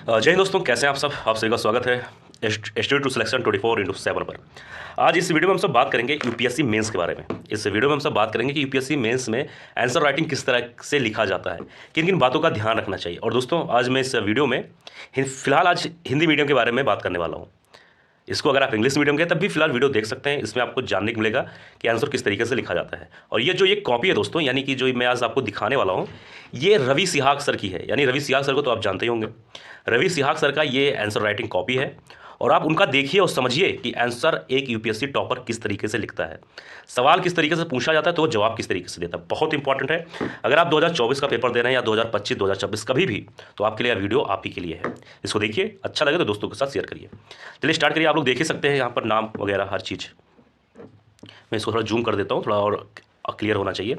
जय हिंद दोस्तों, कैसे हैं आप सब। आप सभी का स्वागत है स्टूडेंट टू सिलेक्शन 24/7 पर। आज इस वीडियो में हम सब बात करेंगे यूपीएससी मेंस के बारे में। इस वीडियो में हम सब बात करेंगे कि यूपीएससी मेंस में आंसर राइटिंग किस तरह से लिखा जाता है, किन किन बातों का ध्यान रखना चाहिए। और दोस्तों, आज मैं इस वीडियो में फिलहाल आज हिंदी मीडियम के बारे में बात करने वाला हूँ। इसको अगर आप इंग्लिश मीडियम के तब भी फिलहाल वीडियो देख सकते हैं। इसमें आपको जानने को मिलेगा कि आंसर किस तरीके से लिखा जाता है। और ये जो ये कॉपी है दोस्तों, यानी कि जो मैं आज आपको दिखाने वाला हूँ, ये रवि सिहाग सर की है। यानी रवि सिहाग सर को तो आप जानते ही होंगे। रवि सिहाग सर का ये आंसर राइटिंग कॉपी है। और आप उनका देखिए और समझिए कि आंसर एक यूपीएससी टॉपर किस तरीके से लिखता है, सवाल किस तरीके से पूछा जाता है तो वो जवाब किस तरीके से देता है। बहुत इंपॉर्टेंट है। अगर आप 2024 का पेपर दे रहे हैं या 2025 2026 कभी भी, तो आपके लिए यह वीडियो आप ही के लिए है। इसको देखिए, अच्छा लगे तो दोस्तों के साथ शेयर करिए। चलिए स्टार्ट करिए। आप लोग देख ही सकते हैं यहाँ पर नाम वगैरह हर चीज़। मैं इसको थोड़ा जूम कर देता हूँ, थोड़ा और क्लियर होना चाहिए।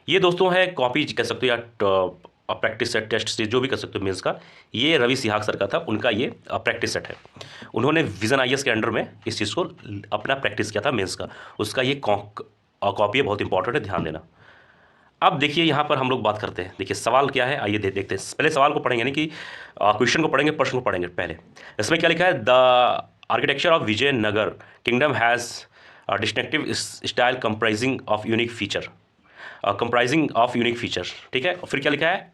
ये दोस्तों है कॉपी कह सकते हो या प्रैक्टिस सेट, टेस्ट सीरीज, जो भी कर सकते हो मेंस का। ये रवि सिहाग सर का था, उनका ये प्रैक्टिस सेट है। उन्होंने विजन आईएएस के अंडर में इस चीज़ को अपना प्रैक्टिस किया था मेंस का। उसका ये कॉपी है, बहुत इंपॉर्टेंट है, ध्यान देना। अब देखिए यहाँ पर हम लोग बात करते हैं। देखिए सवाल क्या है, आइए देखते हैं। पहले सवाल को पढ़ेंगे, यानी कि क्वेश्चन को पढ़ेंगे, प्रश्न को पढ़ेंगे पहले। इसमें क्या लिखा है, the architecture of Vijayanagar kingdom has distinctive style comprising of unique feature, ठीक है। फिर क्या लिखा है,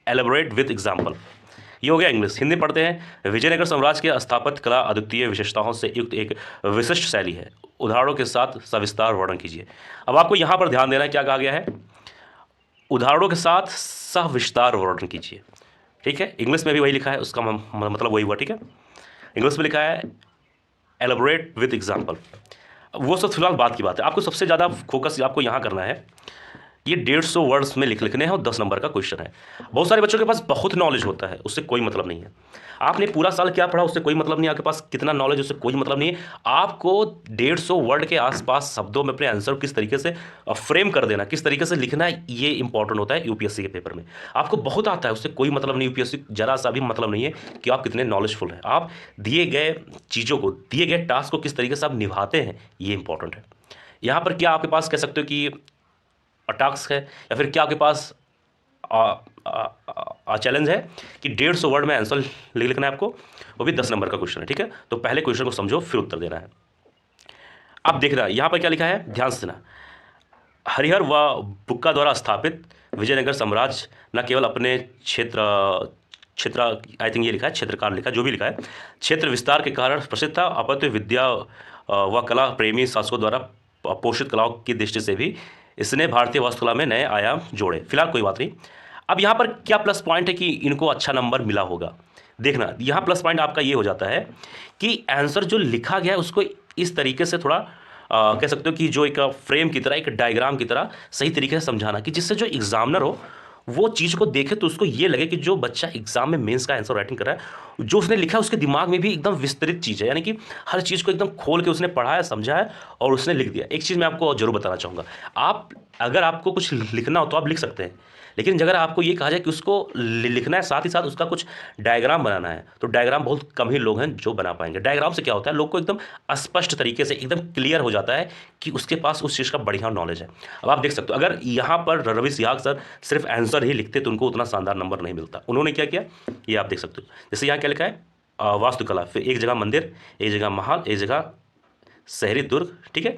एलेबोरेट विद एग्जाम्पल। ये हो गया इंग्लिश। हिंदी पढ़ते हैं। विजयनगर साम्राज्य की स्थापत्य कला अद्वितीय विशेषताओं से युक्त एक विशिष्ट शैली है, उदाहरणों के साथ सविस्तार वर्णन कीजिए। अब आपको यहाँ पर ध्यान देना है, क्या कहा गया है, उदाहरणों के साथ सविस्तार वर्णन कीजिए। ठीक है, इंग्लिश में भी वही लिखा है, उसका मतलब वही हुआ। ठीक है, इंग्लिश में लिखा है एलेबोरेट विद एग्जाम्पल। वो सब फिलहाल बात की बात है। आपको सबसे ज़्यादा फोकस आपको यहाँ करना है। ये 150 वर्ड्स में लिखने हैं और 10 नंबर का क्वेश्चन है। बहुत सारे बच्चों के पास बहुत नॉलेज होता है, उससे कोई मतलब नहीं है। आपने पूरा साल क्या पढ़ा उससे कोई मतलब नहीं, आपके पास कितना नॉलेज उससे कोई मतलब नहीं है। आपको 150 वर्ड के आसपास शब्दों में अपने आंसर किस तरीके से फ्रेम कर देना, किस तरीके से लिखना है, ये इंपॉर्टेंट होता है यूपीएससी के पेपर में। आपको बहुत आता है, उससे कोई मतलब नहीं। यूपीएससी जरा सा भी मतलब नहीं है कि आप कितने नॉलेजफुल हैं। आप दिए गए चीज़ों को, दिए गए टास्क को किस तरीके से आप निभाते हैं, ये इंपॉर्टेंट है। यहाँ पर क्या आपके पास कह सकते हो कि टास्क है, या फिर क्या आपके पास चैलेंज है कि 150 वर्ड में आंसर लिखना है आपको, वो भी 10 नंबर का क्वेश्चन है। ठीक है, तो पहले क्वेश्चन को समझो फिर उत्तर देना है। अब देखना यहाँ पर क्या लिखा है, ध्यान से सुना। हरिहर व बुक्का द्वारा स्थापित विजयनगर साम्राज्य न केवल अपने क्षेत्र आई थिंक ये लिखा है, क्षेत्रकार लिखा, जो भी लिखा है, क्षेत्र विस्तार के कारण प्रसिद्ध था, अपितु विद्या व कला प्रेमी शासकों द्वारा पोषित कलाओं की दृष्टि से भी इसने भारतीय वास्तुकला में नए आयाम जोड़े। फिलहाल कोई बात नहीं। अब यहाँ पर क्या प्लस पॉइंट है कि इनको अच्छा नंबर मिला होगा। देखना, यहाँ प्लस पॉइंट आपका ये हो जाता है कि आंसर जो लिखा गया है उसको इस तरीके से थोड़ा कह सकते हो कि जो एक फ्रेम की तरह, एक डायग्राम की तरह सही तरीके से समझाना, कि जिससे जो एग्जामिनर हो वो चीज़ को देखे तो उसको ये लगे कि जो बच्चा एग्जाम में मेंस का आंसर राइटिंग कर रहा है, जो उसने लिखा है उसके दिमाग में भी एकदम विस्तृत चीज़ है, यानी कि हर चीज़ को एकदम खोल के उसने पढ़ा है, समझा है और उसने लिख दिया। एक चीज़ मैं आपको जरूर बताना चाहूँगा, आप अगर आपको कुछ लिखना हो तो आप लिख सकते हैं, लेकिन अगर आपको ये कहा जाए कि उसको लिखना है, साथ ही साथ उसका कुछ डायग्राम बनाना है, तो डायग्राम बहुत कम ही लोग हैं जो बना पाएंगे। डायग्राम से क्या होता है, लोग को एकदम स्पष्ट तरीके से एकदम क्लियर हो जाता है कि उसके पास उस चीज़ का बढ़िया नॉलेज है। अब आप देख सकते हो, अगर यहाँ पर रवि सिहाग सर सिर्फ आंसर ही लिखते तो उनको उतना शानदार नंबर नहीं मिलता। उन्होंने क्या किया, ये आप देख सकते हो। जैसे यहाँ क्या लिखा है, वास्तुकला, फिर एक जगह मंदिर, एक जगह महल, एक जगह शहरी दुर्ग। ठीक है,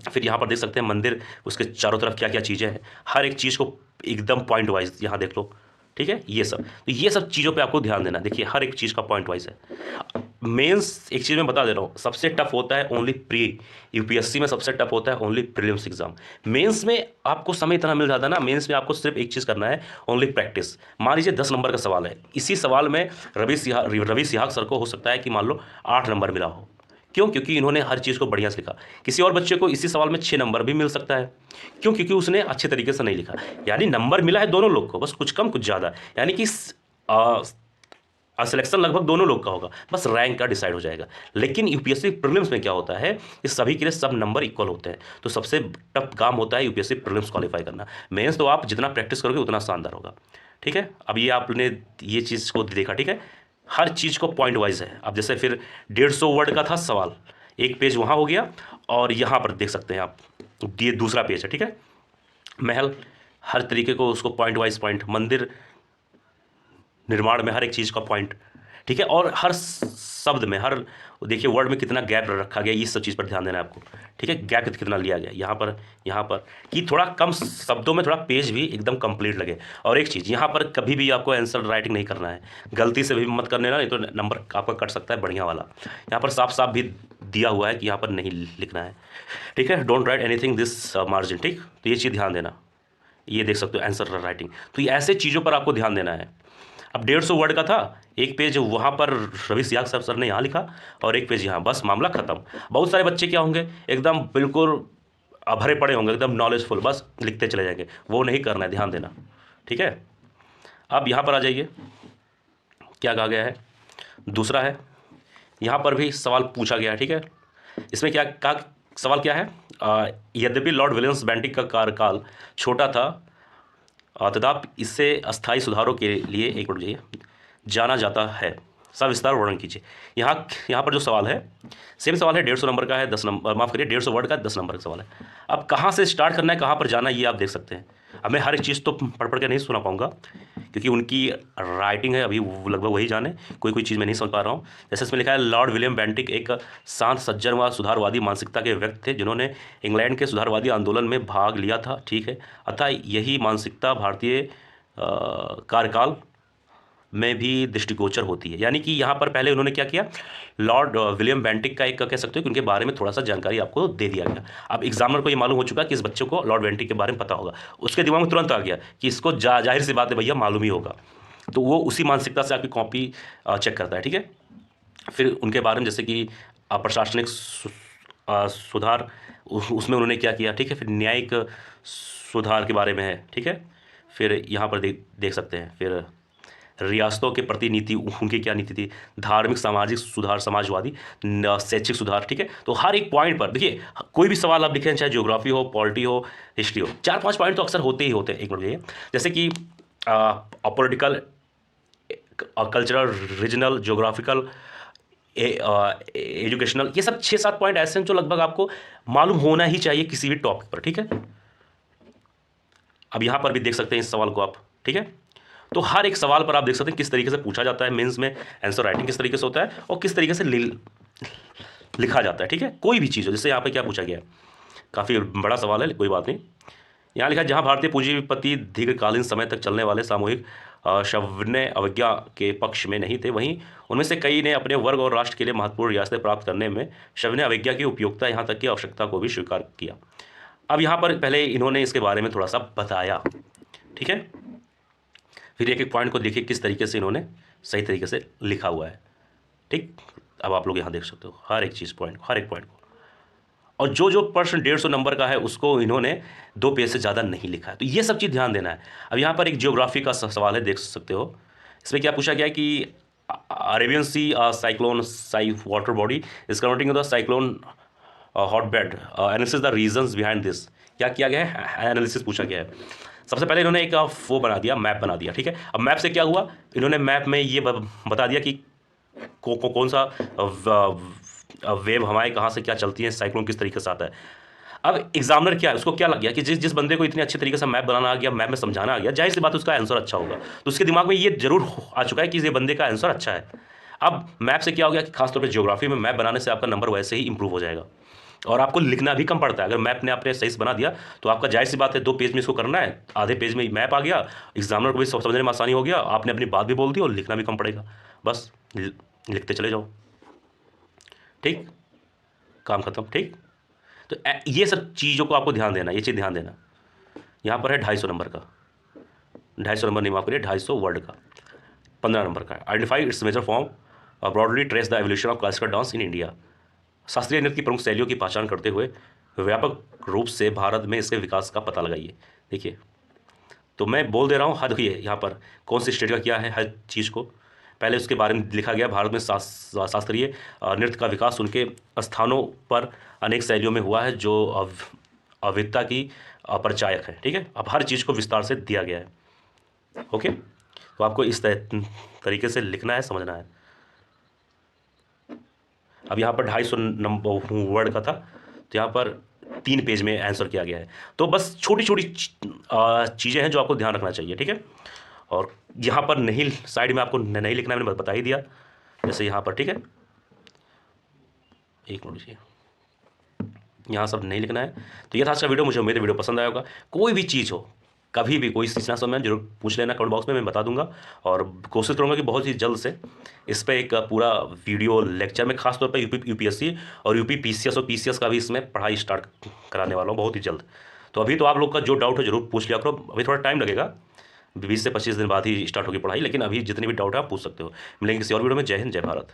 फिर यहाँ पर देख सकते हैं मंदिर, उसके चारों तरफ क्या क्या चीज़ें हैं, हर एक चीज़ को एकदम पॉइंट वाइज यहाँ देख लो। ठीक है, ये सब, तो ये सब चीज़ों पे आपको ध्यान देना। देखिए हर एक चीज़ का पॉइंट वाइज है। मेंस एक चीज़ मैं बता दे रहा हूँ, सबसे टफ होता है ओनली प्री, यूपीएससी में सबसे टफ होता है ओनली प्रीलिम्स एग्जाम। मेंस में आपको समय इतना मिल जाता है ना, मेंस में आपको सिर्फ एक चीज़ करना है, ओनली प्रैक्टिस। मान लीजिए 10 नंबर का सवाल है, इसी सवाल में रवि सिहाग सर को हो सकता है कि मान लो 8 नंबर मिला हो। क्यों, क्योंकि इन्होंने हर चीज़ को बढ़िया से लिखा। किसी और बच्चे को इसी सवाल में 6 नंबर भी मिल सकता है। क्यों, क्योंकि उसने अच्छे तरीके से नहीं लिखा। यानी नंबर मिला है दोनों लोग को, बस कुछ कम कुछ ज़्यादा, यानी कि सिलेक्शन लगभग दोनों लोग का होगा, बस रैंक का डिसाइड हो जाएगा। लेकिन यूपीएससी प्रीलिम्स में क्या होता है, इस सभी के लिए सब नंबर इक्वल होते हैं, तो सबसे टफ काम होता है यूपीएससी प्रीलिम्स क्वालिफाई करना। मेंस तो आप जितना प्रैक्टिस करोगे उतना शानदार होगा। ठीक है, अब ये आपने ये चीज़ को देखा। ठीक है, हर चीज़ को पॉइंट वाइज है। अब जैसे फिर 150 वर्ड का था सवाल, एक पेज वहाँ हो गया, और यहाँ पर देख सकते हैं आप, ये दूसरा पेज है। ठीक है, महल, हर तरीके को उसको पॉइंट वाइज, पॉइंट, मंदिर, निर्माण में हर एक चीज़ का पॉइंट, ठीक है, और हर शब्द में, हर देखिए वर्ड में कितना गैप रखा गया, इस सब चीज़ पर ध्यान देना है आपको, ठीक है। गैप कितना लिया गया यहाँ पर कि थोड़ा कम शब्दों में थोड़ा पेज भी एकदम कंप्लीट लगे। और एक चीज़, यहाँ पर कभी भी आपको आंसर राइटिंग नहीं करना है, गलती से भी मत करने ना, नहीं तो नंबर आपका कट सकता है बढ़िया वाला। यहाँ पर साफ साफ भी दिया हुआ है कि यहाँ पर नहीं लिखना है, ठीक है। Don't write anything this margin, ठीक। तो ये चीज़ ध्यान देना, ये देख सकते हो आंसर राइटिंग। तो ये ऐसे चीज़ों पर आपको ध्यान देना है। अब 150 वर्ड का था, एक पेज वहाँ पर रवि सियाग साहब सर ने यहाँ लिखा और एक पेज यहाँ, बस मामला ख़त्म। बहुत सारे बच्चे क्या होंगे, एकदम बिल्कुल भरे पड़े होंगे, एकदम नॉलेजफुल, बस लिखते चले जाएंगे, वो नहीं करना है, ध्यान देना, ठीक है। अब यहाँ पर आ जाइए, क्या कहा गया है, दूसरा है, यहाँ पर भी सवाल पूछा गया है, ठीक है। इसमें क्या सवाल क्या है, यद्यपि लॉर्ड विलियम्स बेंटिक का कार्यकाल छोटा था तथापि इससे अस्थायी सुधारों के लिए एक मिनट जाइए जाना जाता है, सविस्तार वर्णन कीजिए। यहाँ पर जो सवाल है, सेम सवाल है, 150 नंबर का है, 10 नंबर, माफ़ करिए 150 वर्ड का 10 नंबर का सवाल है। अब कहाँ से स्टार्ट करना है, कहाँ पर जाना है, ये आप देख सकते हैं। अब मैं हर एक चीज़ तो पढ़ के नहीं सुना पाऊंगा क्योंकि उनकी राइटिंग है, अभी लगभग वही जाने, कोई चीज़ मैं नहीं समझ पा रहा हूँ। जैसे इसमें लिखा है, लॉर्ड विलियम बेंटिक एक शांत सज्जन व सुधारवादी मानसिकता के व्यक्ति थे जिन्होंने इंग्लैंड के सुधारवादी आंदोलन में भाग लिया था, ठीक है। अतः यही मानसिकता भारतीय कार्यकाल में भी दृष्टिगोचर होती है। यानी कि यहाँ पर पहले उन्होंने क्या किया, लॉर्ड विलियम बेंटिक का एक कह सकते हो कि उनके बारे में थोड़ा सा जानकारी आपको दे दिया गया। अब एग्जामिनर को ये मालूम हो चुका कि इस बच्चे को लॉर्ड बेंटिक के बारे में पता होगा, उसके दिमाग में तुरंत आ गया कि इसको जाहिर सी बात है भैया मालूम ही होगा, तो वो उसी मानसिकता से आपकी कॉपी चेक करता है, ठीक है। फिर उनके बारे में जैसे कि प्रशासनिक सुधार, उसमें उन्होंने क्या किया, ठीक है। फिर न्यायिक सुधार के बारे में है, ठीक है। फिर यहाँ पर देख सकते हैं, फिर रियासतों के प्रति नीति, उनकी क्या नीति थी, धार्मिक सामाजिक सुधार, समाजवादी, शैक्षिक सुधार, ठीक है। तो हर एक पॉइंट पर देखिए, कोई भी सवाल आप लिखें, चाहे ज्योग्राफी हो, पॉलिटी हो, हिस्ट्री हो, 4-5 पॉइंट तो अक्सर होते ही होते हैं। एक मिनट ये, जैसे कि political, cultural, regional, geographical, educational, ये सब 6-7 पॉइंट ऐसे हैं जो लगभग आपको मालूम होना ही चाहिए किसी भी टॉपिक पर, ठीक है। अब यहाँ पर भी देख सकते हैं इस सवाल को आप, ठीक है। तो हर एक सवाल पर आप देख सकते हैं किस तरीके से पूछा जाता है, मेंस में आंसर राइटिंग किस तरीके से होता है और किस तरीके से लिखा जाता है, ठीक है। कोई भी चीज़ हो, जैसे यहाँ पे क्या पूछा गया है, काफ़ी बड़ा सवाल है, कोई बात नहीं। यहाँ लिखा है, जहाँ भारतीय पूंजीपति दीर्घकालीन समय तक चलने वाले सामूहिक शवन्य अवज्ञा के पक्ष में नहीं थे, वहीं उनमें से कई ने अपने वर्ग और राष्ट्र के लिए महत्वपूर्ण रियासतें प्राप्त करने में शवन्य अवज्ञा की उपयोगिता, यहाँ तक की आवश्यकता को भी स्वीकार किया। अब यहाँ पर पहले इन्होंने इसके बारे में थोड़ा सा बताया, ठीक है। फिर एक एक पॉइंट को देखिए किस तरीके से इन्होंने सही तरीके से लिखा हुआ है, ठीक। अब आप लोग यहाँ देख सकते हो हर एक चीज़ पॉइंट, हर एक पॉइंट को, और जो प्रश्न 150 नंबर का है उसको इन्होंने 2 पेज से ज़्यादा नहीं लिखा है, तो ये सब चीज़ ध्यान देना है। अब यहाँ पर एक ज्योग्राफी का सवाल है, देख सकते हो। इसमें क्या पूछा गया है कि Arabian Sea cyclone water body is converting the cyclone hotbed, analysis the reasons behind this. क्या किया गया है, एनालिसिस पूछा गया है। सबसे पहले इन्होंने एक वो बना दिया, मैप बना दिया, ठीक है। अब मैप से क्या हुआ, इन्होंने मैप में ये बता दिया कि कौन सा वेव हवाएं कहाँ से क्या चलती हैं, साइक्लोन किस तरीके से आता है। अब एग्जामिनर क्या है, उसको क्या लग गया कि जिस बंदे को इतने अच्छे तरीके से मैप बनाना आ गया, मैप में समझाना आ गया, जाहिर सी बात उसका आंसर अच्छा होगा, तो उसके दिमाग में ये जरूर आ चुका है कि ये बंदे का आंसर अच्छा है। अब मैप से क्या हो गया कि खासतौर पर ज्योग्राफी में मैप बनाने से आपका नंबर वैसे ही इंप्रूव हो जाएगा और आपको लिखना भी कम पड़ता है। अगर मैप ने आपने सही से बना दिया तो आपका जाहिर सी बात है 2 पेज में इसको करना है, आधे पेज में मैप आ गया, एग्जामिनर को भी समझने में आसानी हो गया, आपने अपनी बात भी बोल दी और लिखना भी कम पड़ेगा, बस लिखते चले जाओ, ठीक, काम खत्म, ठीक। तो ये सब चीज़ों को आपको ध्यान देना, ये चीज़ ध्यान देना। यहाँ पर है 250 नंबर का, 250 नंबर नहीं, माफ करिए 250 वर्ड का, 15 नंबर का। Identify its major form, broadly trace the evolution of classical dance in India. शास्त्रीय नृत्य की प्रमुख शैलियों की पहचान करते हुए व्यापक रूप से भारत में इसके विकास का पता लगाइए। देखिए, तो मैं बोल दे रहा हूँ, हद हुई है यहाँ पर कौन सी स्टेट का क्या है, हर चीज़ को पहले उसके बारे में लिखा गया। भारत में शास्त्रीय नृत्य का विकास उनके स्थानों पर अनेक शैलियों में हुआ है जो अविधता की परिचायक है, ठीक है। अब हर चीज़ को विस्तार से दिया गया है, ओके। तो आपको इस तरीके से लिखना है, समझना है। अब यहाँ पर 250 नंबर वर्ड का था, तो यहाँ पर 3 पेज में आंसर किया गया है। तो बस छोटी छोटी चीज़ें हैं जो आपको ध्यान रखना चाहिए, ठीक है। और यहाँ पर नहीं, साइड में आपको नहीं लिखना है, मैंने बता ही दिया, जैसे यहाँ पर, ठीक है, एक मिनट लीजिए, यहाँ सब नहीं लिखना है। तो ये था आज का वीडियो, मुझे उम्मीद है वीडियो पसंद आया होगा। कोई भी चीज़ हो, कभी भी कोई चीज़ ना समझ जरूर पूछ लेना कमेंट बॉक्स में, मैं बता दूंगा। और कोशिश करूंगा कि बहुत ही जल्द से इस पर एक पूरा वीडियो लेक्चर में, खासतौर पर यूपीएससी और यूपी पीसीएस और पीसीएस का भी इसमें पढ़ाई स्टार्ट कराने वाला हूँ बहुत ही जल्द। तो अभी तो आप लोग का जो डाउट है जरूर पूछ लिया करो, अभी थोड़ा टाइम लगेगा, 20 से 25 दिन बाद ही स्टार्ट होगी पढ़ाई, लेकिन अभी जितनी भी डाउट है आप पूछ सकते हो। मिलेंगे किसी और वीडियो में। जय हिंद, जय भारत।